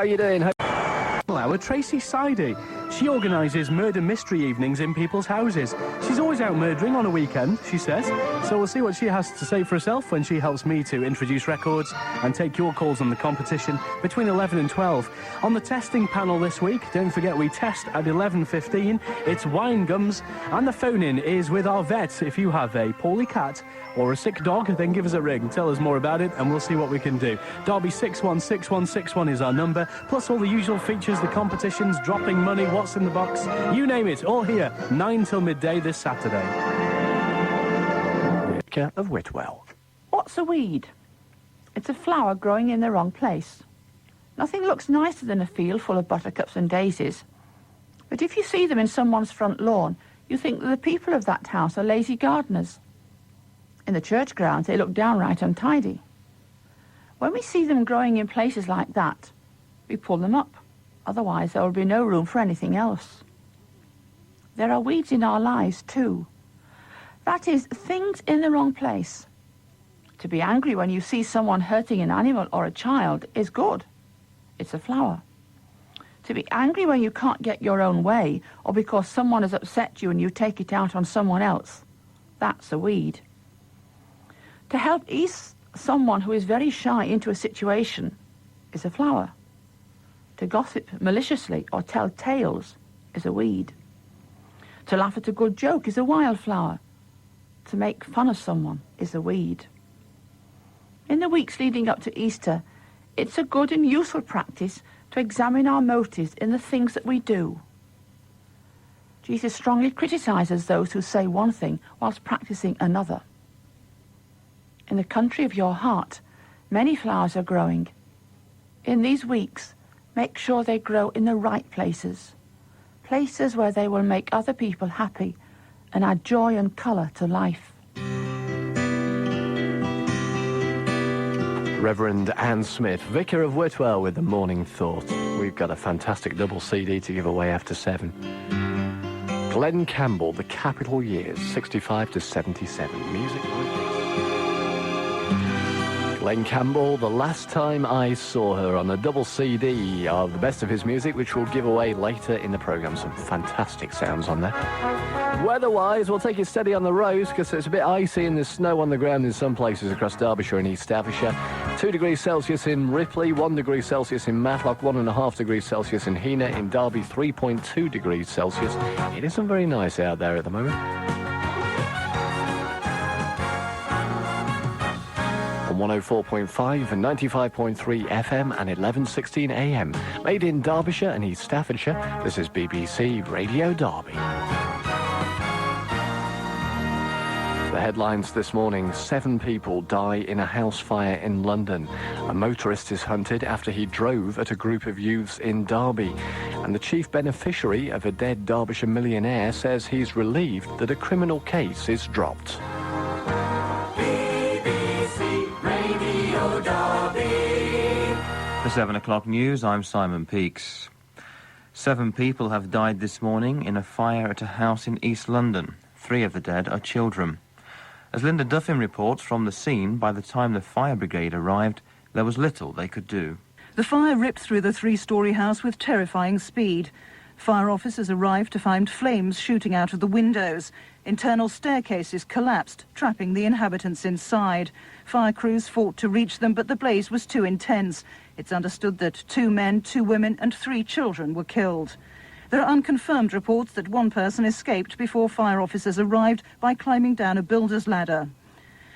How you doing? Hello, Tracy Sidey. She organises murder mystery evenings in people's houses. She's always out murdering on a weekend, she says. So we'll see what she has to say for herself when she helps me to introduce records and take your calls on the competition between 11 and 12. On the testing panel this week, don't forget we test at 11:15. It's wine gums, and the phone-in is with our vet. If you have a poorly cat or a sick dog, then give us a ring. Tell us more about it, and we'll see what we can do. Derby 616161 is our number, plus all the usual features, the competitions, dropping money, what's in the box, you name it, all here, 9 till midday this Saturday. Vicar of Whitwell. What's a weed? It's a flower growing in the wrong place. Nothing looks nicer than a field full of buttercups and daisies. But if you see them in someone's front lawn, you think that the people of that house are lazy gardeners. In the church grounds, they look downright untidy. When we see them growing in places like that, we pull them up. Otherwise, there will be no room for anything else. There are weeds in our lives, too. That is, things in the wrong place. To be angry when you see someone hurting an animal or a child is good. It's a flower. To be angry when you can't get your own way, or because someone has upset you and you take it out on someone else, that's a weed. To help ease someone who is very shy into a situation is a flower. To gossip maliciously or tell tales is a weed. To laugh at a good joke is a wildflower. To make fun of someone is a weed. In the weeks leading up to Easter, it's a good and useful practice to examine our motives in the things that we do. Jesus strongly criticizes those who say one thing whilst practicing another. In the country of your heart, many flowers are growing. In these weeks, make sure they grow in the right places. Places where they will make other people happy and add joy and colour to life. Reverend Anne Smith, Vicar of Whitwell with the Morning Thought. We've got a fantastic double CD to give away after 7. Glenn Campbell, The Capital Years, 65 to 77. Music like this. Glenn Campbell, The Last Time I Saw Her, on a double CD of the best of his music, which we'll give away later in the programme. Some fantastic sounds on there. Weather-wise, we'll take it steady on the roads because it's a bit icy and there's snow on the ground in some places across Derbyshire and East Derbyshire. 2 degrees Celsius in Ripley, 1 degree Celsius in Matlock, 1.5 degrees Celsius in Heanor, in Derby 3.2 degrees Celsius. It isn't very nice out there at the moment. On 104.5 and 95.3 FM and 11:16 AM. Made in Derbyshire and East Staffordshire, this is BBC Radio Derby. The headlines this morning: 7 people die in a house fire in London. A motorist is hunted after he drove at a group of youths in Derby. And the chief beneficiary of a dead Derbyshire millionaire says he's relieved that a criminal case is dropped. For 7 o'clock news, I'm Simon Peakes. 7 people have died this morning in a fire at a house in East London. 3 of the dead are children. As Linda Duffin reports from the scene, by the time the fire brigade arrived, there was little they could do. The fire ripped through the 3-storey house with terrifying speed. Fire officers arrived to find flames shooting out of the windows. Internal staircases collapsed, trapping the inhabitants inside. Fire crews fought to reach them, but the blaze was too intense. It's understood that 2 men, 2 women and 3 children were killed. There are unconfirmed reports that 1 person escaped before fire officers arrived by climbing down a builder's ladder.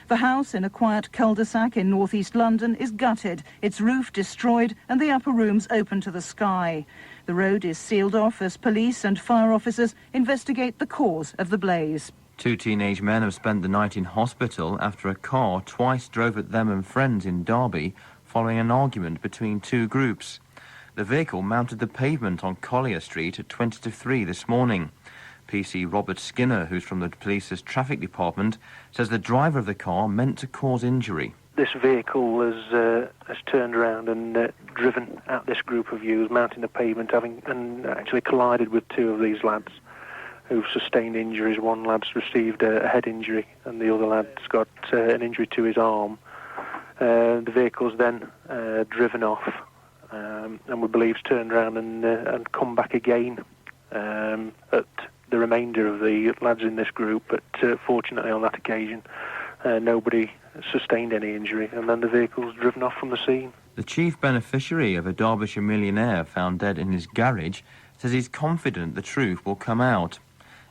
The house in a quiet cul-de-sac in northeast London is gutted, its roof destroyed and the upper rooms open to the sky. The road is sealed off as police and fire officers investigate the cause of the blaze. 2 teenage men have spent the night in hospital after a car twice drove at them and friends in Derby following an argument between 2 groups. The vehicle mounted the pavement on Collier Street at 20 to 3 this morning. PC Robert Skinner, who's from the police's traffic department, says the driver of the car meant to cause injury. This vehicle has turned around and driven at this group of youths, mounting the pavement, and actually collided with 2 of these lads who've sustained injuries. One lad's received a head injury and the other lad's got an injury to his arm. The vehicle's then driven off. and we believe turned around and come back again at the remainder of the lads in this group. But fortunately on that occasion, nobody sustained any injury, and then the vehicle was driven off from the scene. The chief beneficiary of a Derbyshire millionaire found dead in his garage says he's confident the truth will come out.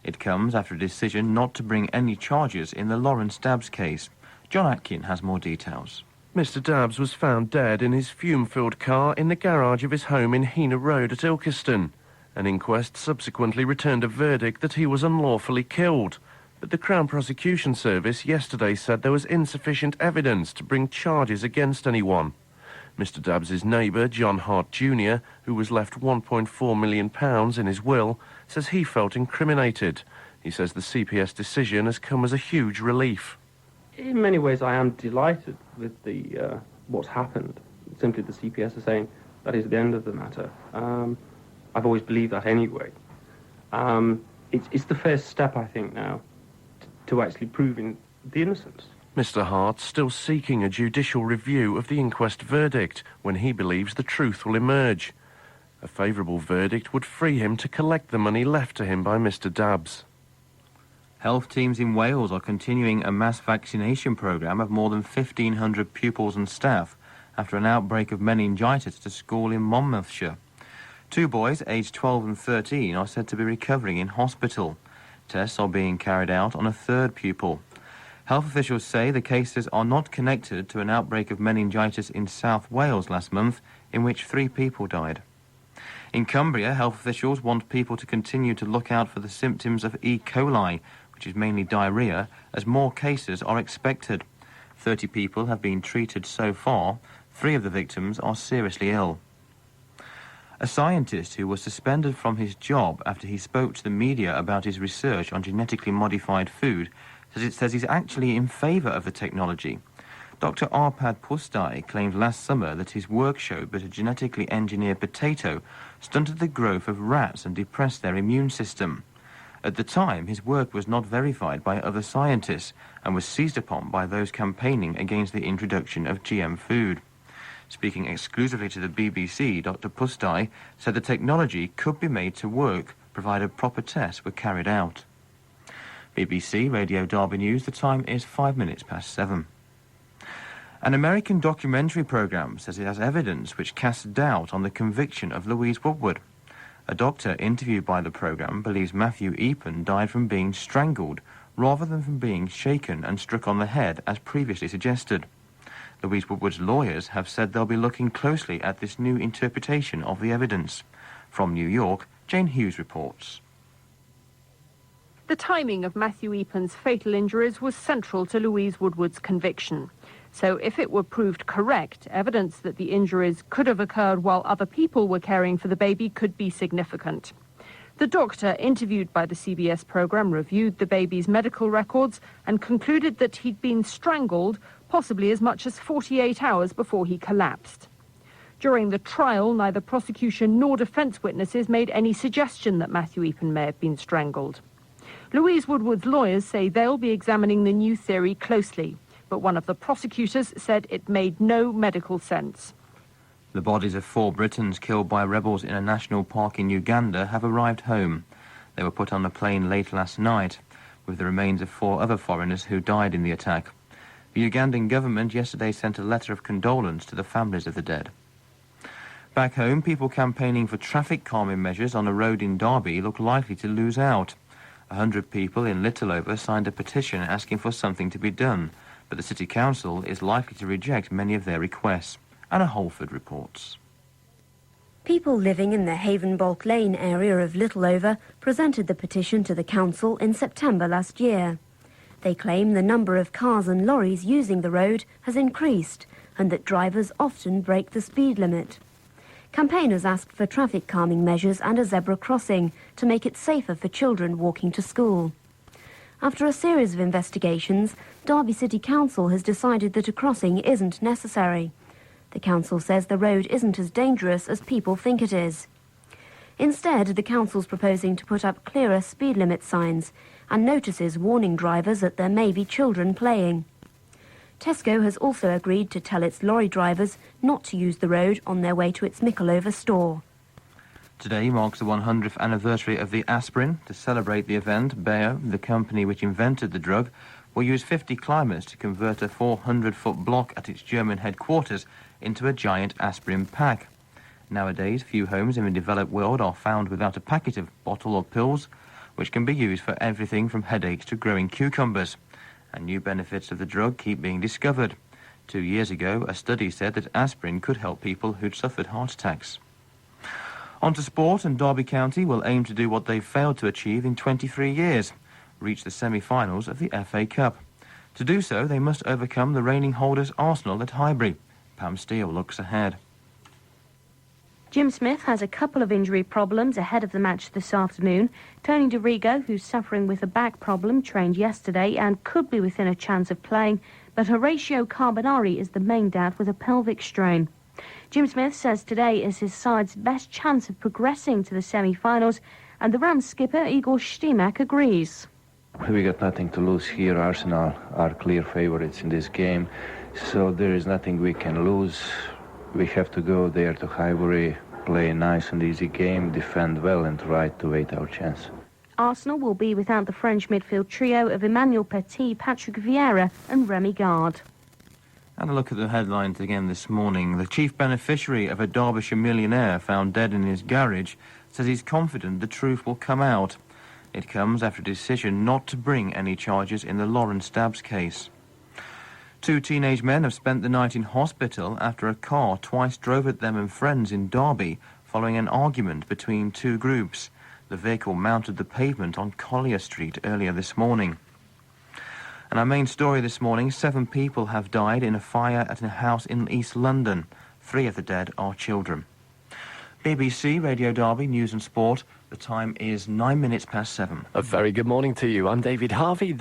It comes after a decision not to bring any charges in the Lawrence Dabbs case. John Atkin has more details. Mr Dabbs was found dead in his fume-filled car in the garage of his home in Hena Road at Ilkeston. An inquest subsequently returned a verdict that he was unlawfully killed, but the Crown Prosecution Service yesterday said there was insufficient evidence to bring charges against anyone. Mr Dabbs's neighbour, John Hart Jr., who was left £1.4 million in his will, says he felt incriminated. He says the CPS decision has come as a huge relief. In many ways, I am delighted with the what's happened. Simply the CPS is saying that is the end of the matter. I've always believed that anyway. It's the first step, I think, now to actually proving the innocence. Mr Hart's still seeking a judicial review of the inquest verdict when he believes the truth will emerge. A favourable verdict would free him to collect the money left to him by Mr Dabbs. Health teams in Wales are continuing a mass vaccination programme of more than 1,500 pupils and staff after an outbreak of meningitis at a school in Monmouthshire. 2 boys, aged 12 and 13, are said to be recovering in hospital. Tests are being carried out on a 3rd pupil. Health officials say the cases are not connected to an outbreak of meningitis in South Wales last month, in which 3 people died. In Cumbria, health officials want people to continue to look out for the symptoms of E. coli, which is mainly diarrhoea, as more cases are expected. 30 people have been treated so far. 3 of the victims are seriously ill. A scientist who was suspended from his job after he spoke to the media about his research on genetically modified food says he's actually in favour of the technology. Dr. Arpad Pustai claimed last summer that his work showed that a genetically engineered potato stunted the growth of rats and depressed their immune system. At the time, his work was not verified by other scientists and was seized upon by those campaigning against the introduction of GM food. Speaking exclusively to the BBC, Dr. Pustai said the technology could be made to work, provided proper tests were carried out. BBC Radio Derby News, the time is 7:05. An American documentary programme says it has evidence which casts doubt on the conviction of Louise Woodward. A doctor interviewed by the programme believes Matthew Eapen died from being strangled rather than from being shaken and struck on the head as previously suggested. Louise Woodward's lawyers have said they'll be looking closely at this new interpretation of the evidence. From New York, Jane Hughes reports. The timing of Matthew Eapen's fatal injuries was central to Louise Woodward's conviction. So if it were proved correct, evidence that the injuries could have occurred while other people were caring for the baby could be significant. The doctor interviewed by the CBS programme reviewed the baby's medical records and concluded that he'd been strangled possibly as much as 48 hours before he collapsed. During the trial, neither prosecution nor defence witnesses made any suggestion that Matthew Eapen may have been strangled. Louise Woodward's lawyers say they'll be examining the new theory closely, but one of the prosecutors said it made no medical sense. The bodies of 4 Britons killed by rebels in a national park in Uganda have arrived home. They were put on a plane late last night, with the remains of 4 other foreigners who died in the attack. The Ugandan government yesterday sent a letter of condolence to the families of the dead. Back home, people campaigning for traffic calming measures on a road in Derby look likely to lose out. 100 people in Littleover signed a petition asking for something to be done, but the City Council is likely to reject many of their requests. Anna Holford reports. People living in the Havenbolt Lane area of Littleover presented the petition to the council in September last year. They claim the number of cars and lorries using the road has increased and that drivers often break the speed limit. Campaigners asked for traffic calming measures and a zebra crossing to make it safer for children walking to school. After a series of investigations, Derby City Council has decided that a crossing isn't necessary. The council says the road isn't as dangerous as people think it is. Instead, the council's proposing to put up clearer speed limit signs and notices warning drivers that there may be children playing. Tesco has also agreed to tell its lorry drivers not to use the road on their way to its Mickleover store. Today marks the 100th anniversary of the aspirin. To celebrate the event, Bayer, the company which invented the drug, will use 50 climbers to convert a 400-foot block at its German headquarters into a giant aspirin pack. Nowadays, few homes in the developed world are found without a packet of bottle or pills, which can be used for everything from headaches to growing cucumbers. And new benefits of the drug keep being discovered. 2 years ago, a study said that aspirin could help people who'd suffered heart attacks. On to sport, and Derby County will aim to do what they've failed to achieve in 23 years, reach the semi-finals of the FA Cup. To do so, they must overcome the reigning holders Arsenal at Highbury. Pam Steele looks ahead. Jim Smith has a couple of injury problems ahead of the match this afternoon. Tony DeRigo, who's suffering with a back problem, trained yesterday and could be within a chance of playing, but Horatio Carbonari is the main doubt with a pelvic strain. Jim Smith says today is his side's best chance of progressing to the semi-finals, and the Rams skipper Igor Stimac agrees. We got nothing to lose here. Arsenal are clear favourites in this game, so there is nothing we can lose. We have to go there to Highbury, play a nice and easy game, defend well and try to wait our chance. Arsenal will be without the French midfield trio of Emmanuel Petit, Patrick Vieira and Remy Gard. And a look at the headlines again this morning. The chief beneficiary of a Derbyshire millionaire found dead in his garage says he's confident the truth will come out. It comes after a decision not to bring any charges in the Lawrence Dabbs case. 2 teenage men have spent the night in hospital after a car twice drove at them and friends in Derby following an argument between two groups. The vehicle mounted the pavement on Collier Street earlier this morning. And our main story this morning, 7 people have died in a fire at a house in East London. 3 of the dead are children. BBC Radio Derby News and Sport. The time is 9 minutes past 7. A very good morning to you. I'm David Harvey.